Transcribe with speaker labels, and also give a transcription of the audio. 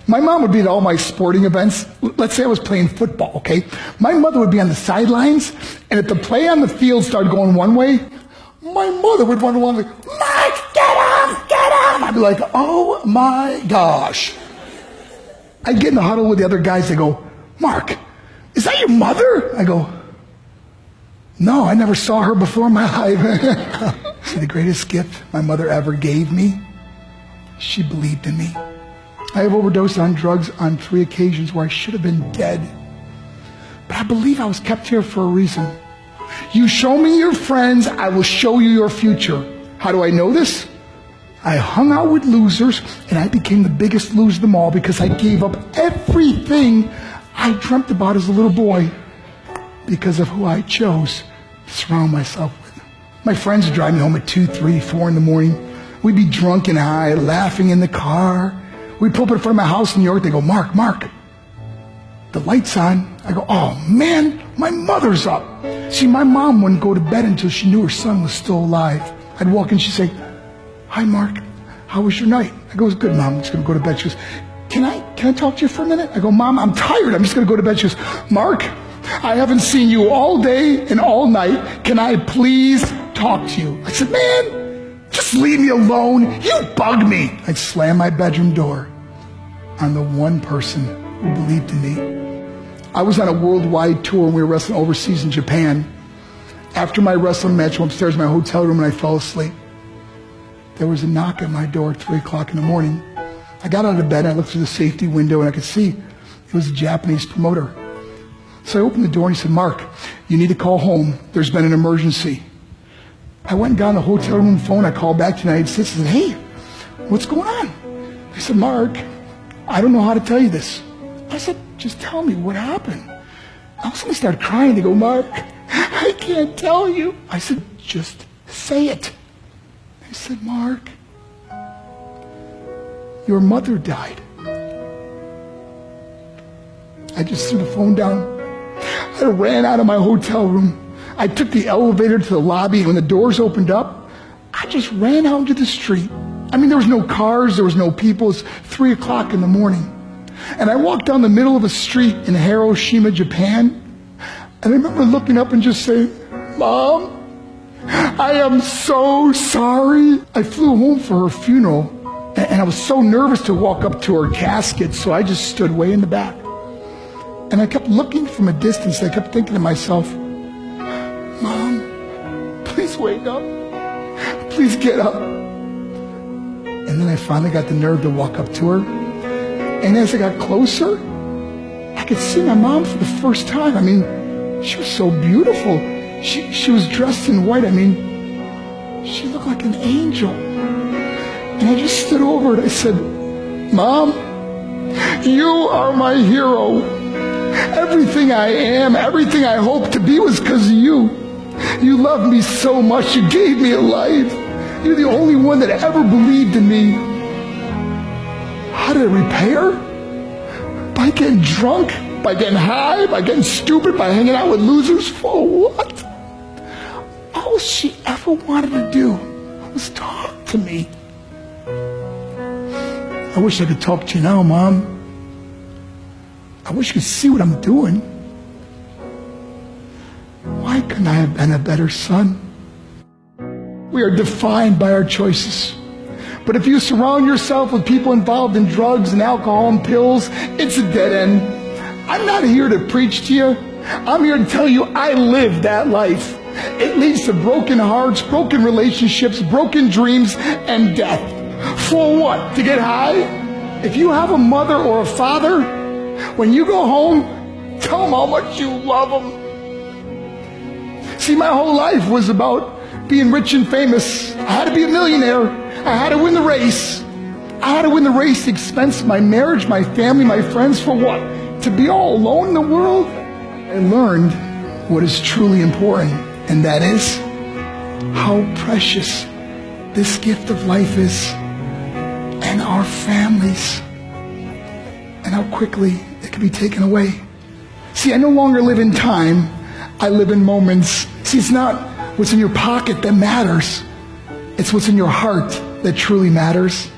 Speaker 1: My mom would be at all my sporting events. Let's say I was playing football, okay? My mother would be on the sidelines, and if the play on the field started going one way, my mother would run along like, Mark, get him, get him! I'd be like, oh my gosh. I'd get in the huddle with the other guys. They go, Mark, is that your mother? I go, no, I never saw her before in my life. See, the greatest gift my mother ever gave me, she believed in me. I have overdosed on drugs on 3 occasions where I should have been dead. But I believe I was kept here for a reason. You show me your friends, I will show you your future. How do I know this? I hung out with losers, and I became the biggest loser of them all because I gave up everything I dreamt about as a little boy because of who I chose to surround myself with. My friends would drive me home at 2, 3, 4 in the morning. We'd be drunk and high, laughing in the car. We'd pull up in front of my house in New York. They go, Mark, the light's on. I go, oh man, my mother's up. See, my mom wouldn't go to bed until she knew her son was still alive. I'd walk in, she'd say, hi Mark, how was your night? I go, it's good, Mom, I'm just gonna go to bed. She goes, can I talk to you for a minute? I go, Mom, I'm tired, I'm just gonna go to bed. She goes, Mark, I haven't seen you all day and all night. Can I please talk to you? I said, man, just leave me alone. You bug me. I'd slam my bedroom door on the one person who believed in me. I was on a worldwide tour and we were wrestling overseas in Japan. After my wrestling match, I went upstairs in my hotel room and I fell asleep. There was a knock at my door at 3 o'clock in the morning. I got out of bed, I looked through the safety window and I could see it was a Japanese promoter. So I opened the door and he said, Mark, you need to call home. There's been an emergency. I went and got on the hotel room phone. I called back to the United States and said, hey, what's going on? They said, Mark, I don't know how to tell you this. I said, just tell me what happened. All of a sudden I started crying. They go, Mark, I can't tell you. I said, just say it. They said, Mark, your mother died. I just threw the phone down. I ran out of my hotel room. I took the elevator to the lobby, and when the doors opened up, I just ran out into the street. I mean, there was no cars, there was no people. It was 3 o'clock in the morning. And I walked down the middle of a street in Hiroshima, Japan, and I remember looking up and just saying, Mom, I am so sorry. I flew home for her funeral, and I was so nervous to walk up to her casket, so I just stood way in the back. And I kept looking from a distance. I kept thinking to myself, Mom, please wake up. Please get up. And then I finally got the nerve to walk up to her. And as I got closer, I could see my mom for the first time. I mean, she was so beautiful. She was dressed in white. I mean, she looked like an angel. And I just stood over her and I said, Mom, you are my hero. Everything I am, everything I hope to be was because of you. You loved me so much. You gave me a life. You're the only one that ever believed in me. How did I repay her? By getting drunk? By getting high? By getting stupid? By hanging out with losers? For what? All she ever wanted to do was talk to me. I wish I could talk to you now, Mom. I wish you could see what I'm doing. Why couldn't I have been a better son? We are defined by our choices. But if you surround yourself with people involved in drugs and alcohol and pills, it's a dead end. I'm not here to preach to you. I'm here to tell you I lived that life. It leads to broken hearts, broken relationships, broken dreams, and death. For what? To get high? If you have a mother or a father, when you go home, tell them how much you love them. See, my whole life was about being rich and famous. I had to be a millionaire. I had to win the race. I had to win the race at the expense of my marriage, my family, my friends. For what? To be all alone in the world? I learned what is truly important, and that is how precious this gift of life is, and our families, and how quickly it can be taken away. See, I no longer live in time. I live in moments. See, it's not what's in your pocket that matters. It's what's in your heart that truly matters.